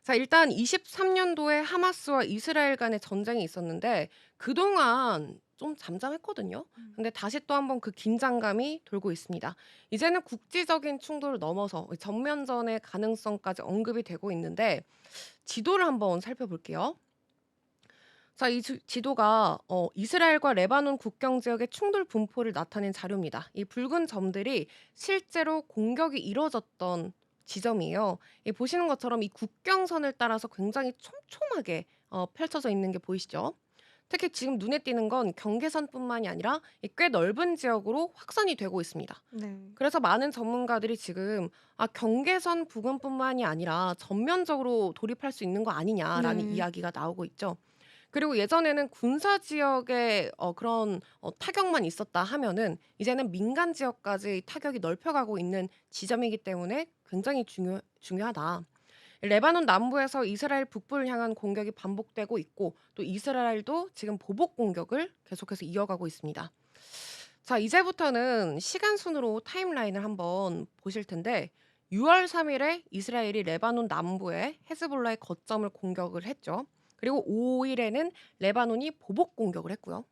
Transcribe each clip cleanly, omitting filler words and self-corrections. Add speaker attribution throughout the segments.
Speaker 1: 자, 일단 23년도에 하마스와 이스라엘 간의 전쟁이 있었는데 그동안 좀 잠잠했거든요.
Speaker 2: 음.
Speaker 1: 근데 다시 또 한번 그 긴장감이 돌고 있습니다. 이제는 국지적인 충돌을 넘어서 전면전의 가능성까지 언급이 되고 있는데 지도를 한번 살펴볼게요. 자, 이 지도가 이스라엘과 레바논 국경 지역의 충돌 분포를 나타낸 자료입니다. 이 붉은 점들이 실제로 공격이 이루어졌던 지점이에요. 이 보시는 것처럼 이 국경선을 따라서 굉장히 촘촘하게 펼쳐져 있는 게 보이시죠? 특히 지금 눈에 띄는 건 경계선뿐만이 아니라 이 꽤 넓은 지역으로 확산이 되고 있습니다.
Speaker 2: 네.
Speaker 1: 그래서 많은 전문가들이 지금 경계선 부근뿐만이 아니라 전면적으로 돌입할 수 있는 거 아니냐라는
Speaker 2: 네.
Speaker 1: 이야기가 나오고 있죠. 그리고 예전에는 군사 지역에 그런 타격만 있었다 하면은 이제는 민간 지역까지 타격이 넓혀가고 있는 지점이기 때문에 굉장히 중요하다. 레바논 남부에서 이스라엘 북부를 향한 공격이 반복되고 있고 또 이스라엘도 지금 보복 공격을 계속해서 이어가고 있습니다. 자, 이제부터는 시간 순으로 타임라인을 한번 보실 텐데 6월 3일에 이스라엘이 레바논 남부에 헤즈볼라의 거점을 공격을 했죠. 그리고 5일에는 레바논이 보복 공격을 했고요.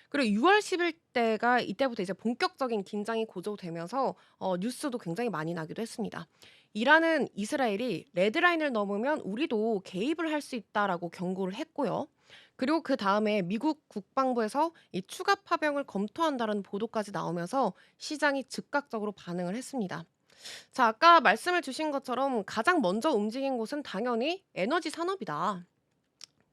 Speaker 1: 그리고 6월 10일 때가 이때부터 이제 본격적인 긴장이 고조되면서 뉴스도 굉장히 많이 나기도 했습니다. 이란은 이스라엘이 레드라인을 넘으면 우리도 개입을 할 수 있다라고 경고를 했고요. 그리고 그다음에 미국 국방부에서 이 추가 파병을 검토한다는 보도까지 나오면서 시장이 즉각적으로 반응을 했습니다. 자, 아까 말씀을 주신 것처럼 가장 먼저 움직인 곳은 당연히 에너지 산업이다.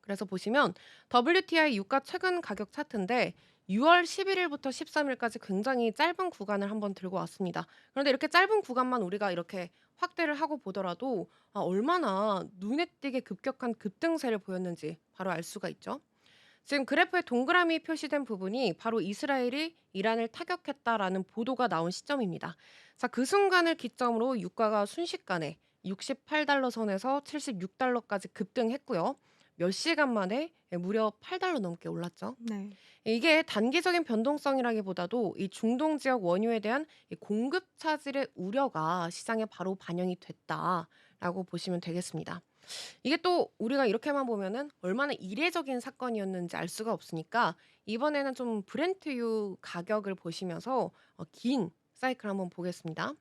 Speaker 1: 그래서 보시면 WTI 유가 최근 가격 차트인데 6월 11일부터 13일까지 굉장히 짧은 구간을 한번 들고 왔습니다. 그런데 이렇게 짧은 구간만 우리가 이렇게 확대를 하고 보더라도 얼마나 눈에 띄게 급격한 급등세를 보였는지 바로 알 수가 있죠. 지금 그래프에 동그라미 표시된 부분이 바로 이스라엘이 이란을 타격했다라는 보도가 나온 시점입니다. 자, 그 순간을 기점으로 유가가 순식간에 68달러 선에서 76달러까지 급등했고요. 몇 시간 만에 무려 8달러 넘게 올랐죠.
Speaker 2: 네.
Speaker 1: 이게 단기적인 변동성이라기보다도 이 중동 지역 원유에 대한 이 공급 차질의 우려가 시장에 바로 반영이 됐다라고 보시면 되겠습니다. 이게 또 우리가 이렇게만 보면은 얼마나 이례적인 사건이었는지 알 수가 없으니까 이번에는 좀 브렌트유 가격을 보시면서 긴 사이클 한번 보겠습니다.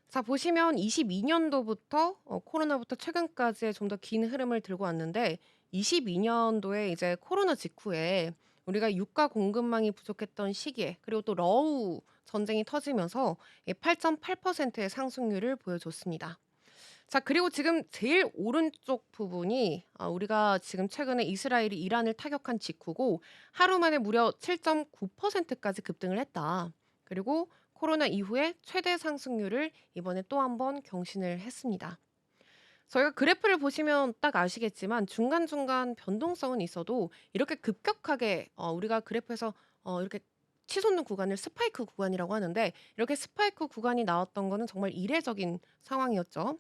Speaker 1: 자, 보시면 22년도부터 코로나부터 최근까지의 좀 더 긴 흐름을 들고 왔는데 22년도에 이제 코로나 직후에 우리가 유가 공급망이 부족했던 시기에 그리고 또 러우 전쟁이 터지면서 8.8%의 상승률을 보여줬습니다. 자, 그리고 지금 제일 오른쪽 부분이 우리가 지금 최근에 이스라엘이 이란을 타격한 직후고 하루 만에 무려 7.9%까지 급등을 했다. 그리고 코로나 이후에 최대 상승률을 이번에 또 한 번 경신을 했습니다. 저희가 그래프를 보시면 딱 아시겠지만 중간중간 변동성은 있어도 이렇게 급격하게 우리가 그래프에서 이렇게 치솟는 구간을 스파이크 구간이라고 하는데 이렇게 스파이크 구간이 나왔던 거는 정말 이례적인 상황이었죠.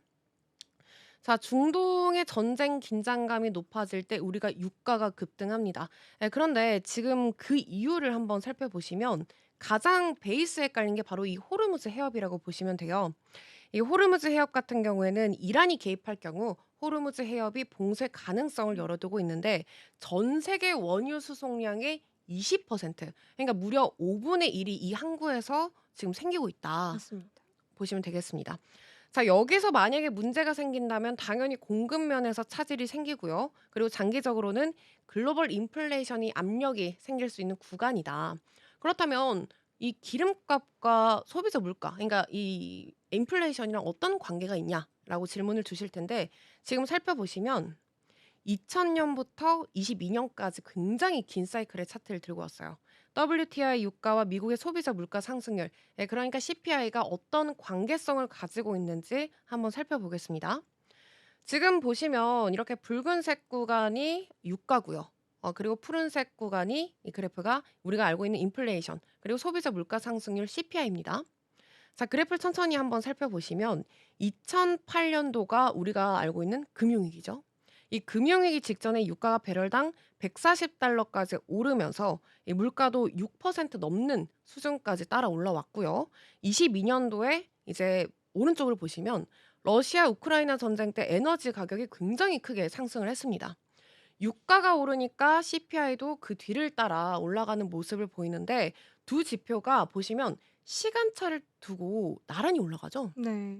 Speaker 1: 자, 중동의 전쟁 긴장감이 높아질 때 우리가 유가가 급등합니다. 그런데 지금 그 이유를 한번 살펴보시면 가장 베이스에 깔린 게 바로 이 호르무즈 해협이라고 보시면 돼요. 이 호르무즈 해협 같은 경우에는 이란이 개입할 경우 호르무즈 해협이 봉쇄 가능성을 열어두고 있는데 전 세계 원유 수송량의 20%, 그러니까 무려 5분의 1이 이 항구에서 지금 생기고 있다.
Speaker 2: 맞습니다.
Speaker 1: 보시면 되겠습니다. 자, 여기서 만약에 문제가 생긴다면 당연히 공급 면에서 차질이 생기고요. 그리고 장기적으로는 글로벌 인플레이션이 압력이 생길 수 있는 구간이다. 그렇다면 이 기름값과 소비자 물가, 그러니까 이 인플레이션이랑 어떤 관계가 있냐라고 질문을 주실 텐데 지금 살펴보시면 2000년부터 22년까지 굉장히 긴 사이클의 차트를 들고 왔어요. WTI 유가와 미국의 소비자 물가 상승률, 그러니까 CPI가 어떤 관계성을 가지고 있는지 한번 살펴보겠습니다. 지금 보시면 이렇게 붉은색 구간이 유가고요. 그리고 푸른색 구간이 이 그래프가 우리가 알고 있는 인플레이션, 그리고 소비자 물가 상승률 CPI입니다. 자, 그래프를 천천히 한번 살펴보시면 2008년도가 우리가 알고 있는 금융위기죠. 이 금융위기 직전에 유가가 배럴당 140달러까지 오르면서 이 물가도 6% 넘는 수준까지 따라 올라왔고요. 22년도에 이제 오른쪽을 보시면 러시아 우크라이나 전쟁 때 에너지 가격이 굉장히 크게 상승을 했습니다. 유가가 오르니까 CPI도 그 뒤를 따라 올라가는 모습을 보이는데 두 지표가 보시면 시간차를 두고 나란히 올라가죠.
Speaker 2: 네.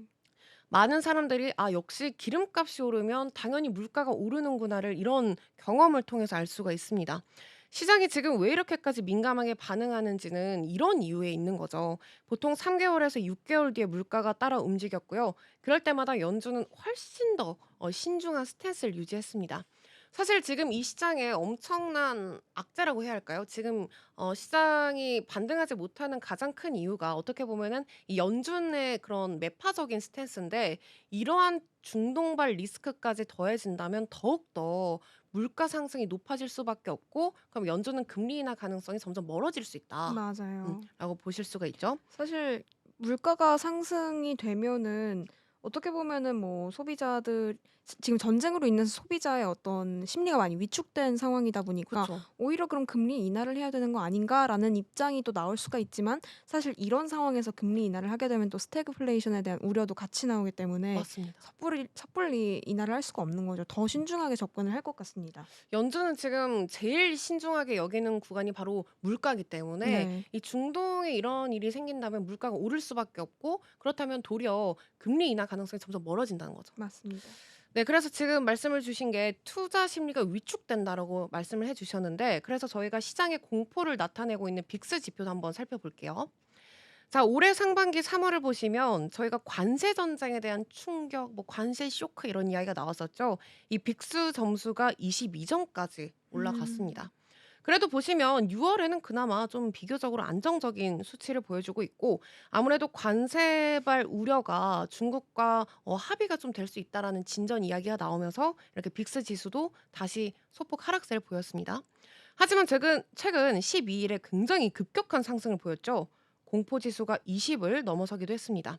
Speaker 1: 많은 사람들이 '아 역시 기름값이 오르면 당연히 물가가 오르는구나.'를 이런 경험을 통해서 알 수가 있습니다. 시장이 지금 왜 이렇게까지 민감하게 반응하는지는 이런 이유에 있는 거죠. 보통 3 개월에서 6 개월 뒤에 물가가 따라 움직였고요. 그럴 때마다 연준은 훨씬 더 신중한 스탠스를 유지했습니다. 사실 지금 이 시장에 엄청난 악재라고 해야 할까요? 지금 시장이 반등하지 못하는 가장 큰 이유가 어떻게 보면은 이 연준의 그런 매파적인 스탠스인데 이러한 중동발 리스크까지 더해진다면 더욱더 물가 상승이 높아질 수밖에 없고 그럼 연준은 금리 인하 가능성이 점점 멀어질 수 있다.
Speaker 2: 맞아요.
Speaker 1: 라고 보실 수가 있죠.
Speaker 2: 사실 물가가 상승이 되면은 어떻게 보면은 뭐 소비자들 지금 전쟁으로 인해서 소비자의 어떤 심리가 많이 위축된 상황이다 보니까
Speaker 1: 그쵸.
Speaker 2: '오히려 그럼 금리 인하를 해야 되는 거 아닌가?'라는 입장이 또 나올 수가 있지만 사실 이런 상황에서 금리 인하를 하게 되면 또 스태그플레이션에 대한 우려도 같이 나오기 때문에
Speaker 1: 맞습니다.
Speaker 2: 섣불리 인하를 할 수가 없는 거죠. 더 신중하게 접근을 할 것 같습니다.
Speaker 1: 연준은 지금 제일 신중하게 여기는 구간이 바로 물가기 때문에
Speaker 2: 네.
Speaker 1: 이 중동에 이런 일이 생긴다면 물가가 오를 수밖에 없고 그렇다면 도리어 금리 인하 가능성이 점점 멀어진다는 거죠.
Speaker 2: 맞습니다.
Speaker 1: 네, 그래서 지금 말씀을 주신 게 투자 심리가 위축된다라고 말씀을 해 주셨는데 그래서 저희가 시장의 공포를 나타내고 있는 빅스 지표도 한번 살펴볼게요. 자, 올해 상반기 3 월을 보시면 저희가 관세 전쟁에 대한 충격, 뭐 관세 쇼크 이런 이야기가 나왔었죠. 이 빅스 점수가 22 점까지
Speaker 2: 음.
Speaker 1: 올라갔습니다. 그래도 보시면 6 월에는 그나마 좀 비교적으로 안정적인 수치를 보여주고 있고 아무래도 관세발 우려가 중국과 합의가 좀 될 수 있다라는 진전 이야기가 나오면서 이렇게 빅스 지수도 다시 소폭 하락세를 보였습니다. 하지만 최근 12 일에 굉장히 급격한 상승을 보였죠. 공포 지수가 20을 넘어서기도 했습니다.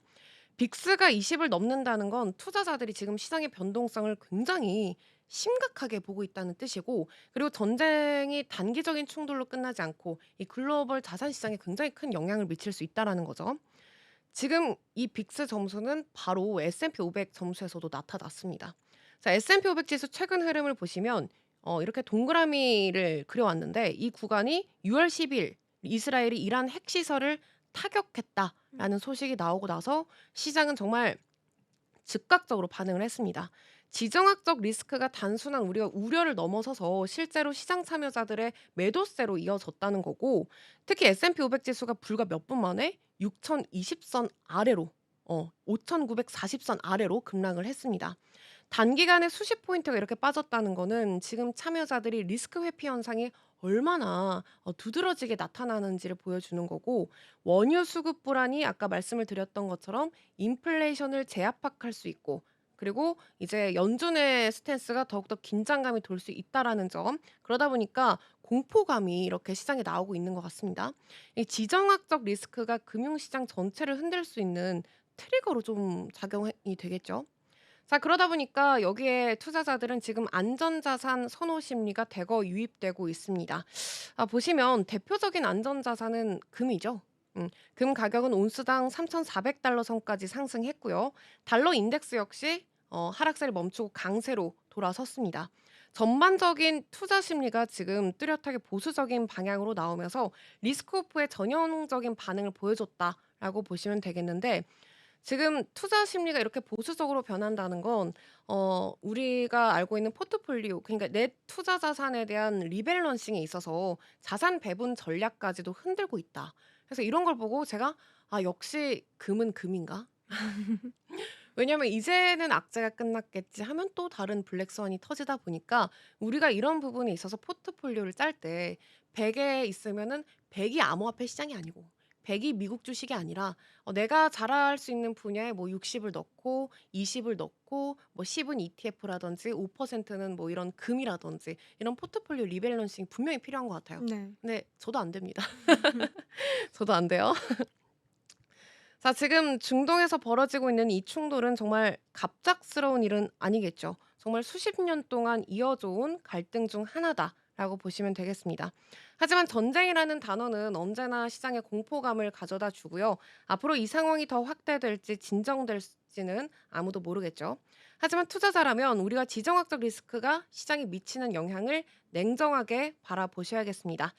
Speaker 1: 빅스가 20을 넘는다는 건 투자자들이 지금 시장의 변동성을 굉장히 심각하게 보고 있다는 뜻이고 그리고 전쟁이 단기적인 충돌로 끝나지 않고 이 글로벌 자산 시장에 굉장히 큰 영향을 미칠 수 있다라는 거죠. 지금 이 빅스 점수는 바로 S&P 500 점수에서도 나타났습니다. 자, S&P 500 지수 최근 흐름을 보시면 이렇게 동그라미를 그려왔는데 이 구간이 6월 10일 이스라엘이 이란 핵시설을 타격했다라는 소식이 나오고 나서 시장은 정말 즉각적으로 반응을 했습니다. 지정학적 리스크가 단순한 우려를 넘어서서 실제로 시장 참여자들의 매도세로 이어졌다는 거고 특히 S&P 500 지수가 불과 몇 분 만에 6020선 아래로 5940선 아래로 급락을 했습니다. 단기간에 수십 포인트가 이렇게 빠졌다는 거는 지금 참여자들이 리스크 회피 현상이 얼마나 두드러지게 나타나는지를 보여주는 거고 원유 수급 불안이 아까 말씀을 드렸던 것처럼 인플레이션을 재압박할 수 있고 그리고 이제 연준의 스탠스가 더욱더 긴장감이 돌 수 있다라는 점 그러다 보니까 공포감이 이렇게 시장에 나오고 있는 것 같습니다. 이 지정학적 리스크가 금융시장 전체를 흔들 수 있는 트리거로 좀 작용이 되겠죠. 자, 그러다 보니까 여기에 투자자들은 지금 안전자산 선호 심리가 대거 유입되고 있습니다. 보시면 대표적인 안전자산은 금이죠. 금 가격은 온스당 3,400달러 선까지 상승했고요. 달러 인덱스 역시 하락세를 멈추고 강세로 돌아섰습니다. 전반적인 투자 심리가 지금 뚜렷하게 보수적인 방향으로 나오면서 리스크오프의 전형적인 반응을 보여줬다라고 보시면 되겠는데 지금 투자 심리가 이렇게 보수적으로 변한다는 건 우리가 알고 있는 포트폴리오 그러니까 내 투자 자산에 대한 리밸런싱에 있어서 자산 배분 전략까지도 흔들고 있다. 그래서 이런 걸 보고 제가 '아 역시 금은 금인가?' 왜냐하면 '이제는 악재가 끝났겠지.' 하면 또 다른 블랙스완이 터지다 보니까 우리가 이런 부분에 있어서 포트폴리오를 짤 때 100에 있으면은 100이 암호화폐 시장이 아니고 100이 미국 주식이 아니라 내가 잘할 수 있는 분야에 뭐 60을 넣고 20을 넣고 뭐 10은 ETF라든지 5%는 뭐 이런 금이라든지 이런 포트폴리오 리밸런싱이 분명히 필요한 것 같아요.
Speaker 2: 네.
Speaker 1: 근데 저도 안 됩니다. 저도 안 돼요. 자, 지금 중동에서 벌어지고 있는 이 충돌은 정말 갑작스러운 일은 아니겠죠. 정말 수십 년 동안 이어져 온 갈등 중 하나다. 라고 보시면 되겠습니다. 하지만 전쟁이라는 단어는 언제나 시장에 공포감을 가져다 주고요. 앞으로 이 상황이 더 확대될지 진정될지는 아무도 모르겠죠. 하지만 투자자라면 우리가 지정학적 리스크가 시장에 미치는 영향을 냉정하게 바라보셔야겠습니다.